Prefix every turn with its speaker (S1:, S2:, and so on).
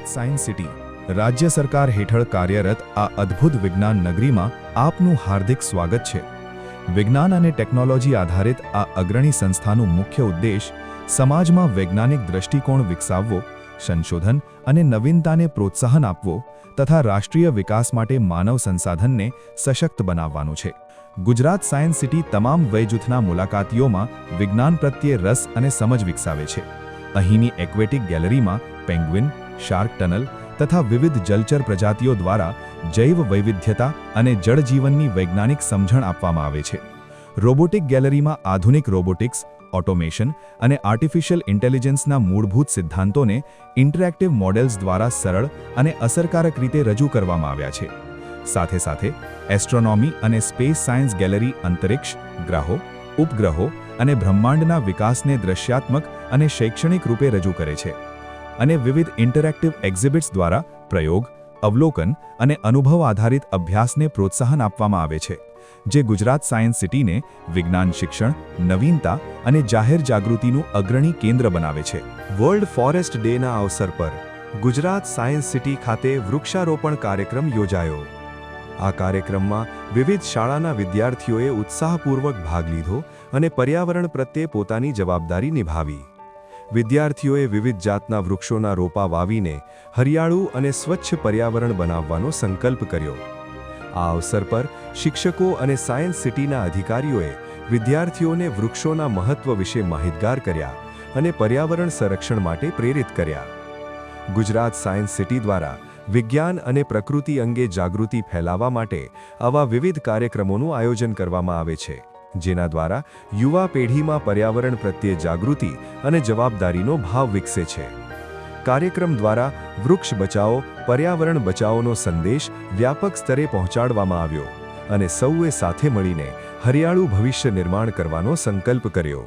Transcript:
S1: Gujarat science city રાજ્ય સરકાર હેઠળ કાર્યરત આ અદ્ભુત વિજ્ઞાન નગરીમાં આપનું હાર્દિક સ્વાગત છે। વિજ્ઞાન અને ટેકનોલોજી આધારિત આ અગ્રણી સંસ્થાનું મુખ્ય ઉદ્દેશ સમાજમાં વૈજ્ઞાનિક દૃષ્ટિકોણ વિકસાવવો, સંશોધન અને નવીનતાને પ્રોત્સાહન આપવો તથા રાષ્ટ્રીય વિકાસ માટે માનવ સંસાધનને સશક્ત બનાવવાનું છે। ગુજરાત સાયન્સ સિટી તમામ વયજૂથના મુલાકાતીઓમાં વિજ્ઞાન પ્રત્યે રસ અને સમજ વિકસાવે છે। અહીંની એક્વેટિક ગેલેરીમાં પેંગ્વિન, શાર્ક ટનલ તથા વિવિધ જલચર પ્રજાતિઓ દ્વારા જૈવ વૈવિધ્યતા અને જળજીવનની વૈજ્ઞાનિક સમજણ આપવામાં આવે છે। રોબોટિક ગેલેરીમાં આધુનિક રોબોટિક્સ, ઓટોમેશન અને આર્ટિફિશિયલ ઇન્ટેલિજન્સના મૂળભૂત સિદ્ધાંતોને ઇન્ટરેક્ટિવ મોડેલ્સ દ્વારા સરળ અને અસરકારક રીતે રજૂ કરવામાં આવ્યા છે। સાથે સાથે એસ્ટ્રોનોમી અને સ્પેસ સાયન્સ ગેલેરી અંતરિક્ષ, ગ્રહો, ઉપગ્રહો અને બ્રહ્માંડના વિકાસને દૃશ્યાત્મક અને શૈક્ષણિક રૂપે રજૂ કરે છે અને વિવિધ ઇન્ટરેક્ટિવ એક્ઝિબિટ્સ દ્વારા પ્રયોગ, અવલોકન અને અનુભવ આધારિત અભ્યાસને પ્રોત્સાહન આપવામાં આવે છે, જે ગુજરાત સાયન્સ સિટીને વિજ્ઞાન શિક્ષણ, નવીનતા અને જાહેર જાગૃતિનું અગ્રણી કેન્દ્ર બનાવે છે। વર્લ્ડ ફોરેસ્ટ ડેના અવસર પર ગુજરાત સાયન્સ સિટી ખાતે વૃક્ષારોપણ કાર્યક્રમ યોજાયો। આ કાર્યક્રમમાં વિવિધ શાળાના વિદ્યાર્થીઓએ ઉત્સાહપૂર્વક ભાગ લીધો અને પર્યાવરણ પ્રત્યે પોતાની જવાબદારી નિભાવી। વિદ્યાર્થીઓએ વિવિધ જાતના વૃક્ષોના રોપા વાવીને હરિયાળું અને સ્વચ્છ પર્યાવરણ બનાવવાનો સંકલ્પ કર્યો। આ અવસર પર શિક્ષકો અને સાયન્સ સિટીના અધિકારીઓએ વિદ્યાર્થીઓને વૃક્ષોના મહત્વ વિશે માહિતગાર કર્યા અને પર્યાવરણ સંરક્ષણ માટે પ્રેરિત કર્યા। ગુજરાત સાયન્સ સિટી દ્વારા વિજ્ઞાન અને પ્રકૃતિ અંગે જાગૃતિ ફેલાવવા માટે આવા વિવિધ કાર્યક્રમોનું આયોજન કરવામાં આવે છે, જેના દ્વારા યુવા પેઢીમાં પર્યાવરણ પ્રત્યે જાગૃતિ અને જવાબદારીનો ભાવ વિકસે છે। કાર્યક્રમ દ્વારા વૃક્ષ બચાવો, પર્યાવરણ બચાવોનો સંદેશ વ્યાપક સ્તરે પહોંચાડવામાં આવ્યો અને સૌએ સાથે મળીને હરિયાળું ભવિષ્ય નિર્માણ કરવાનો સંકલ્પ કર્યો।